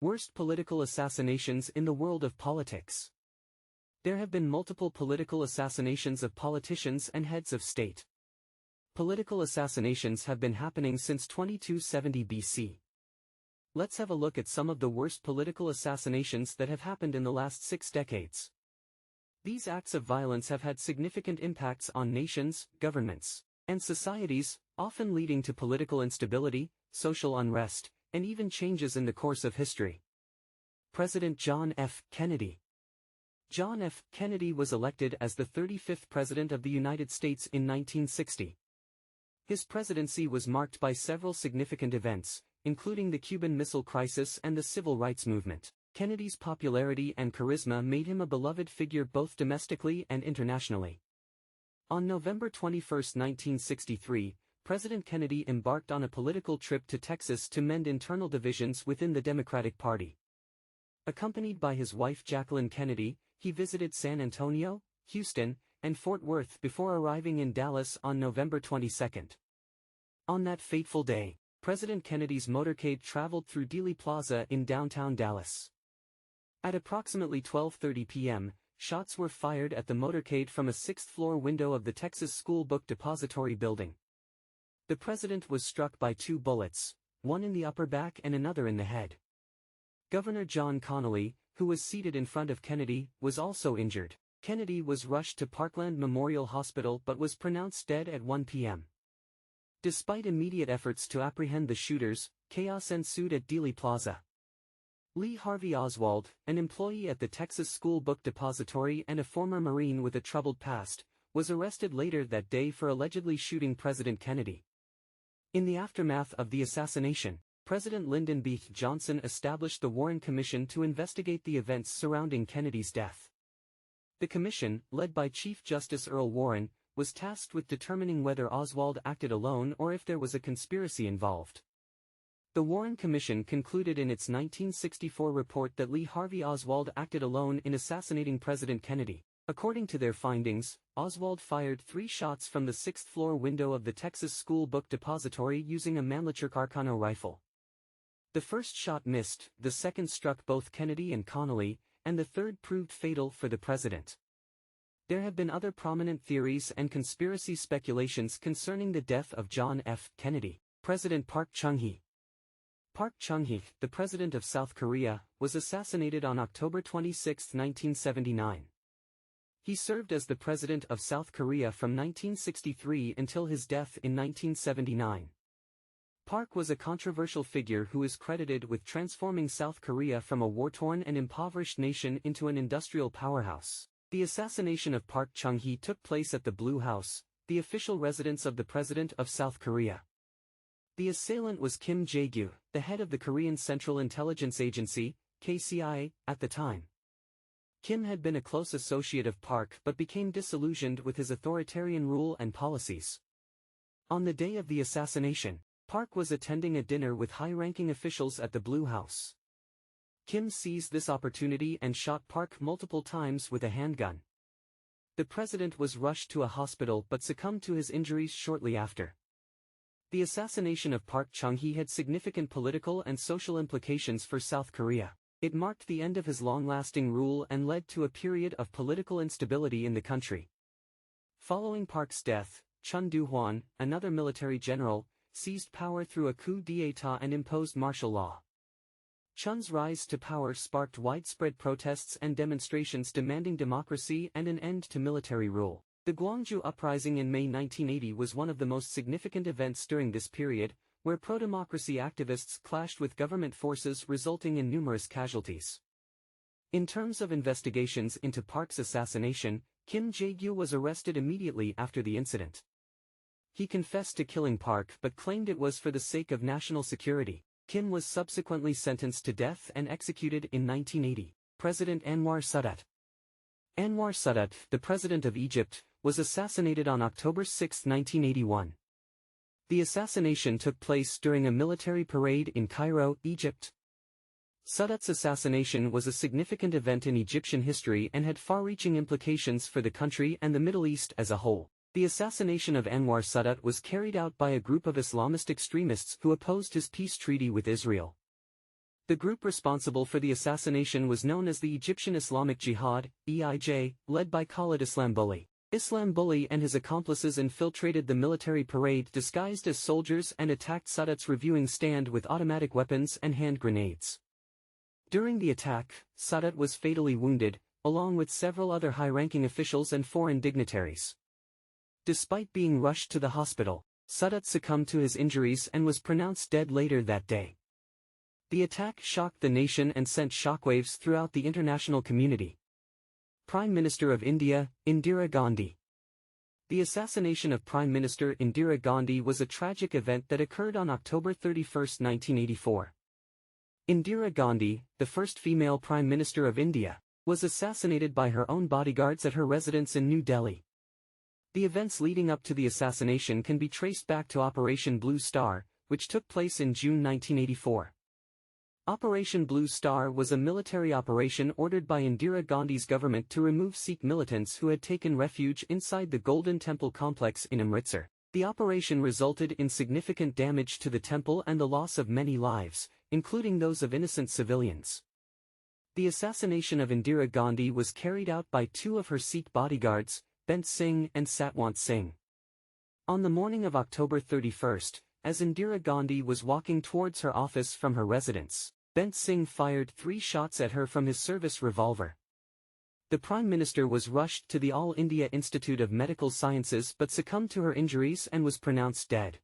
Worst political assassinations in the world of politics. There have been multiple political assassinations of politicians and heads of state. Political assassinations have been happening since 2270 BC. Let's have a look at some of the worst political assassinations that have happened in the last 6 decades. These acts of violence have had significant impacts on nations, governments, and societies, often leading to political instability, social unrest, and even changes in the course of history. President John F. Kennedy. John F. Kennedy was elected as the 35th President of the United States in 1960. His presidency was marked by several significant events, including the Cuban Missile Crisis and the Civil Rights Movement. Kennedy's popularity and charisma made him a beloved figure both domestically and internationally. On November 21, 1963, President Kennedy embarked on a political trip to Texas to mend internal divisions within the Democratic Party. Accompanied by his wife Jacqueline Kennedy, he visited San Antonio, Houston, and Fort Worth before arriving in Dallas on November 22. On that fateful day, President Kennedy's motorcade traveled through Dealey Plaza in downtown Dallas. At approximately 12:30 p.m., shots were fired at the motorcade from a 6th-floor window of the Texas School Book Depository building. The president was struck by 2 bullets, one in the upper back and another in the head. Governor John Connally, who was seated in front of Kennedy, was also injured. Kennedy was rushed to Parkland Memorial Hospital but was pronounced dead at 1 p.m. Despite immediate efforts to apprehend the shooters, chaos ensued at Dealey Plaza. Lee Harvey Oswald, an employee at the Texas School Book Depository and a former Marine with a troubled past, was arrested later that day for allegedly shooting President Kennedy. In the aftermath of the assassination, President Lyndon B. Johnson established the Warren Commission to investigate the events surrounding Kennedy's death. The commission, led by Chief Justice Earl Warren, was tasked with determining whether Oswald acted alone or if there was a conspiracy involved. The Warren Commission concluded in its 1964 report that Lee Harvey Oswald acted alone in assassinating President Kennedy. According to their findings, Oswald fired 3 shots from the 6th-floor window of the Texas School Book Depository using a Manlechuk Arcano rifle. The first shot missed, the second struck both Kennedy and Connally, and the third proved fatal for the president. There have been other prominent theories and conspiracy speculations concerning the death of John F. Kennedy. President Park Chung-Hee. Park Chung-Hee, the president of South Korea, was assassinated on October 26, 1979. He served as the president of South Korea from 1963 until his death in 1979. Park was a controversial figure who is credited with transforming South Korea from a war-torn and impoverished nation into an industrial powerhouse. The assassination of Park Chung-Hee took place at the Blue House, the official residence of the President of South Korea. The assailant was Kim Jae-gyu, the head of the Korean Central Intelligence Agency, KCIA, at the time. Kim had been a close associate of Park but became disillusioned with his authoritarian rule and policies. On the day of the assassination, Park was attending a dinner with high-ranking officials at the Blue House. Kim seized this opportunity and shot Park multiple times with a handgun. The president was rushed to a hospital but succumbed to his injuries shortly after. The assassination of Park Chung-Hee had significant political and social implications for South Korea. It marked the end of his long-lasting rule and led to a period of political instability in the country. Following Park's death, Chun Doo-hwan, another military general, seized power through a coup d'état and imposed martial law. Chun's rise to power sparked widespread protests and demonstrations demanding democracy and an end to military rule. The Gwangju Uprising in May 1980 was one of the most significant events during this period, where pro-democracy activists clashed with government forces resulting in numerous casualties. In terms of investigations into Park's assassination, Kim Jae-gyu was arrested immediately after the incident. He confessed to killing Park but claimed it was for the sake of national security. Kim was subsequently sentenced to death and executed in 1980. President Anwar Sadat. Anwar Sadat, the president of Egypt, was assassinated on October 6, 1981. The assassination took place during a military parade in Cairo, Egypt. Sadat's assassination was a significant event in Egyptian history and had far-reaching implications for the country and the Middle East as a whole. The assassination of Anwar Sadat was carried out by a group of Islamist extremists who opposed his peace treaty with Israel. The group responsible for the assassination was known as the Egyptian Islamic Jihad, EIJ, led by Khalid Islambuli. Islambuli and his accomplices infiltrated the military parade disguised as soldiers and attacked Sadat's reviewing stand with automatic weapons and hand grenades. During the attack, Sadat was fatally wounded, along with several other high-ranking officials and foreign dignitaries. Despite being rushed to the hospital, Sadat succumbed to his injuries and was pronounced dead later that day. The attack shocked the nation and sent shockwaves throughout the international community. Prime Minister of India, Indira Gandhi. The assassination of Prime Minister Indira Gandhi was a tragic event that occurred on October 31, 1984. Indira Gandhi, the first female Prime Minister of India, was assassinated by her own bodyguards at her residence in New Delhi. The events leading up to the assassination can be traced back to Operation Blue Star, which took place in June 1984. Operation Blue Star was a military operation ordered by Indira Gandhi's government to remove Sikh militants who had taken refuge inside the Golden Temple complex in Amritsar. The operation resulted in significant damage to the temple and the loss of many lives, including those of innocent civilians. The assassination of Indira Gandhi was carried out by two of her Sikh bodyguards, Bent Singh and Satwant Singh. On the morning of October 31st, as Indira Gandhi was walking towards her office from her residence, Bent Singh fired 3 shots at her from his service revolver. The Prime Minister was rushed to the All India Institute of Medical Sciences but succumbed to her injuries and was pronounced dead.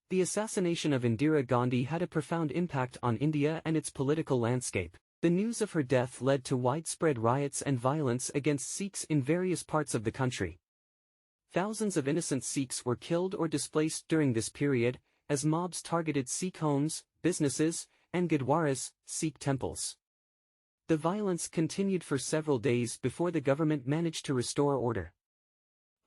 The assassination of Indira Gandhi had a profound impact on India and its political landscape. The news of her death led to widespread riots and violence against Sikhs in various parts of the country. Thousands of innocent Sikhs were killed or displaced during this period, as mobs targeted Sikh homes, businesses, and Gurdwaras, Sikh temples. The violence continued for several days before the government managed to restore order.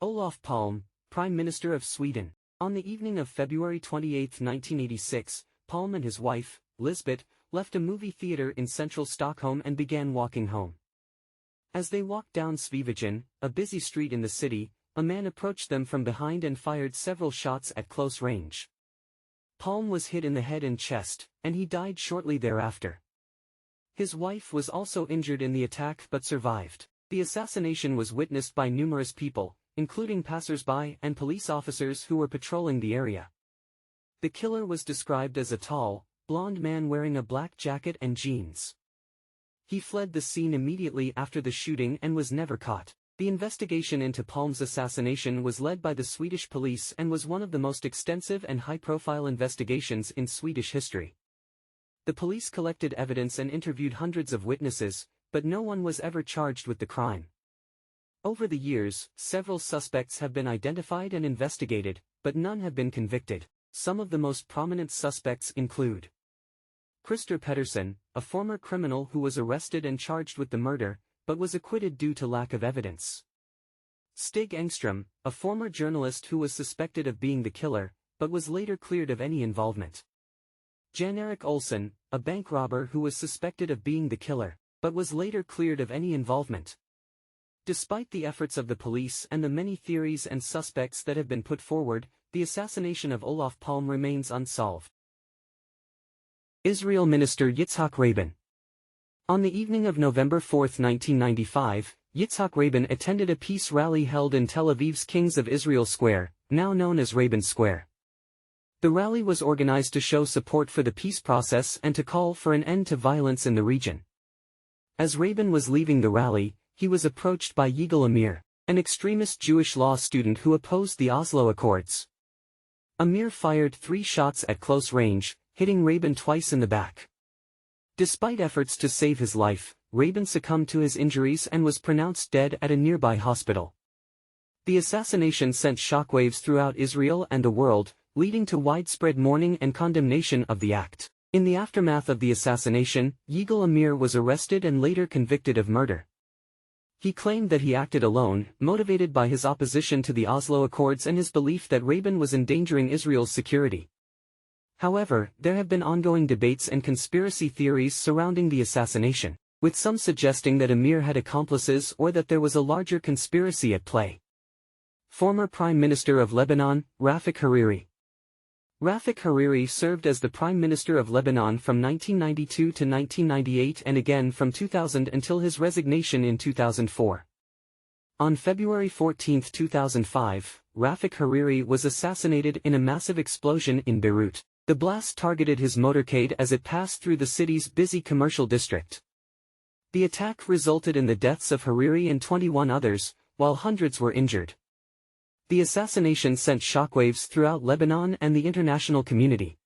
Olof Palme, Prime Minister of Sweden. On the evening of February 28, 1986, Palme and his wife, Lisbeth, left a movie theater in central Stockholm and began walking home. As they walked down Sveavägen, a busy street in the city, a man approached them from behind and fired several shots at close range. Palme was hit in the head and chest, and he died shortly thereafter. His wife was also injured in the attack but survived. The assassination was witnessed by numerous people, including passers-by and police officers who were patrolling the area. The killer was described as a tall, blond man wearing a black jacket and jeans. He fled the scene immediately after the shooting and was never caught. The investigation into Palme's assassination was led by the Swedish police and was one of the most extensive and high-profile investigations in Swedish history. The police collected evidence and interviewed hundreds of witnesses, but no one was ever charged with the crime. Over the years, several suspects have been identified and investigated, but none have been convicted. Some of the most prominent suspects include Christer Pettersson, a former criminal who was arrested and charged with the murder, but was acquitted due to lack of evidence. Stig Engström, a former journalist who was suspected of being the killer, but was later cleared of any involvement. Jan-Erik Olsson, a bank robber who was suspected of being the killer, but was later cleared of any involvement. Despite the efforts of the police and the many theories and suspects that have been put forward, the assassination of Olof Palme remains unsolved. Israel Minister Yitzhak Rabin. On the evening of November 4, 1995, Yitzhak Rabin attended a peace rally held in Tel Aviv's Kings of Israel Square, now known as Rabin Square. The rally was organized to show support for the peace process and to call for an end to violence in the region. As Rabin was leaving the rally, he was approached by Yigal Amir, an extremist Jewish law student who opposed the Oslo Accords. Amir fired 3 shots at close range, hitting Rabin twice in the back. Despite efforts to save his life, Rabin succumbed to his injuries and was pronounced dead at a nearby hospital. The assassination sent shockwaves throughout Israel and the world, leading to widespread mourning and condemnation of the act. In the aftermath of the assassination, Yigal Amir was arrested and later convicted of murder. He claimed that he acted alone, motivated by his opposition to the Oslo Accords and his belief that Rabin was endangering Israel's security. However, there have been ongoing debates and conspiracy theories surrounding the assassination, with some suggesting that Amir had accomplices or that there was a larger conspiracy at play. Former Prime Minister of Lebanon, Rafic Hariri. Rafic Hariri served as the Prime Minister of Lebanon from 1992 to 1998 and again from 2000 until his resignation in 2004. On February 14, 2005, Rafic Hariri was assassinated in a massive explosion in Beirut. The blast targeted his motorcade as it passed through the city's busy commercial district. The attack resulted in the deaths of Hariri and 21 others, while hundreds were injured. The assassination sent shockwaves throughout Lebanon and the international community.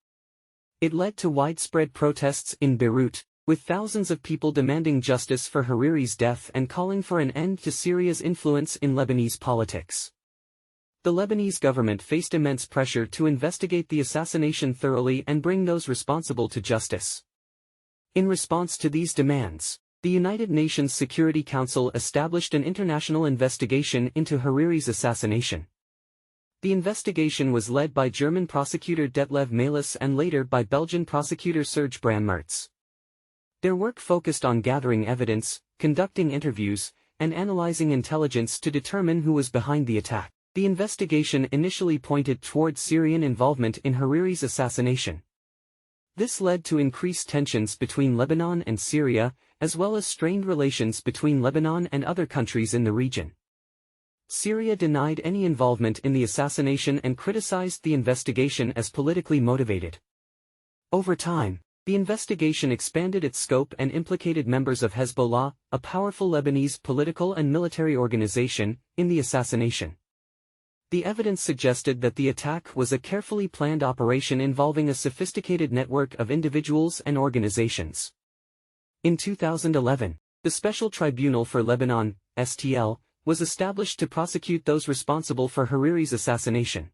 It led to widespread protests in Beirut, with thousands of people demanding justice for Hariri's death and calling for an end to Syria's influence in Lebanese politics. The Lebanese government faced immense pressure to investigate the assassination thoroughly and bring those responsible to justice. In response to these demands, the United Nations Security Council established an international investigation into Hariri's assassination. The investigation was led by German prosecutor Detlev Melis and later by Belgian prosecutor Serge Brammertz. Their work focused on gathering evidence, conducting interviews, and analyzing intelligence to determine who was behind the attack. The investigation initially pointed toward Syrian involvement in Hariri's assassination. This led to increased tensions between Lebanon and Syria, as well as strained relations between Lebanon and other countries in the region. Syria denied any involvement in the assassination and criticized the investigation as politically motivated. Over time, the investigation expanded its scope and implicated members of Hezbollah, a powerful Lebanese political and military organization, in the assassination. The evidence suggested that the attack was a carefully planned operation involving a sophisticated network of individuals and organizations. In 2011, the Special Tribunal for Lebanon, STL, was established to prosecute those responsible for Hariri's assassination.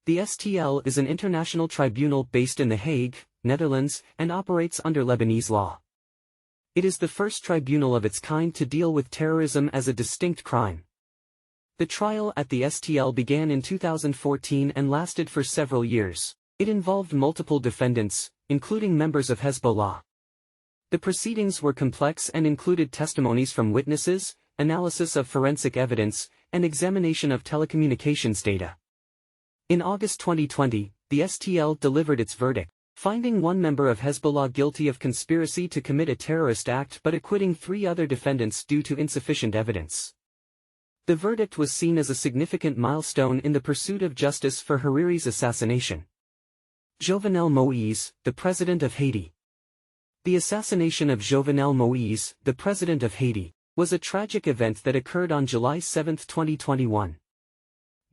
The STL is an international tribunal based in The Hague, Netherlands, and operates under Lebanese law. It is the first tribunal of its kind to deal with terrorism as a distinct crime. The trial at the STL began in 2014 and lasted for several years. It involved multiple defendants, including members of Hezbollah. The proceedings were complex and included testimonies from witnesses, analysis of forensic evidence, and examination of telecommunications data. In August 2020, the STL delivered its verdict, finding one member of Hezbollah guilty of conspiracy to commit a terrorist act but acquitting 3 other defendants due to insufficient evidence. The verdict was seen as a significant milestone in the pursuit of justice for Hariri's assassination. Jovenel Moïse, the President of Haiti. The assassination of Jovenel Moïse, the President of Haiti, was a tragic event that occurred on July 7, 2021.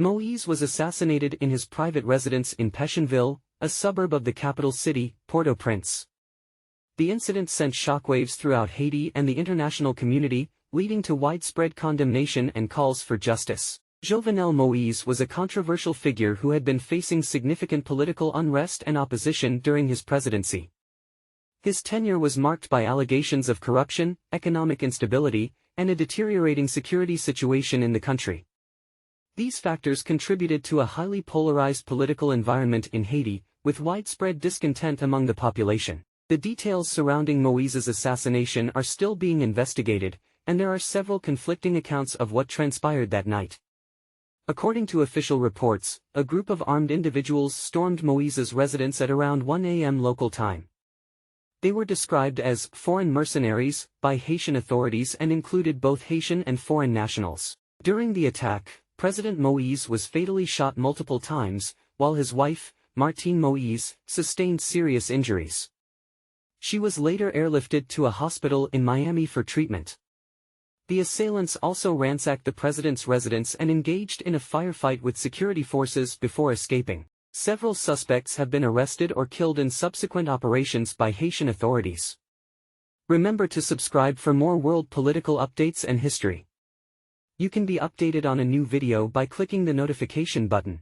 Moïse was assassinated in his private residence in Pétionville, a suburb of the capital city, Port-au-Prince. The incident sent shockwaves throughout Haiti and the international community, leading to widespread condemnation and calls for justice. Jovenel Moïse was a controversial figure who had been facing significant political unrest and opposition during his presidency. His tenure was marked by allegations of corruption, economic instability, and a deteriorating security situation in the country. These factors contributed to a highly polarized political environment in Haiti, with widespread discontent among the population. The details surrounding Moïse's assassination are still being investigated, and there are several conflicting accounts of what transpired that night. According to official reports, a group of armed individuals stormed Moïse's residence at around 1 a.m. local time. They were described as foreign mercenaries by Haitian authorities and included both Haitian and foreign nationals. During the attack, President Moïse was fatally shot multiple times, while his wife, Martine Moïse, sustained serious injuries. She was later airlifted to a hospital in Miami for treatment. The assailants also ransacked the president's residence and engaged in a firefight with security forces before escaping. Several suspects have been arrested or killed in subsequent operations by Haitian authorities. Remember to subscribe for more world political updates and history. You can be updated on a new video by clicking the notification button.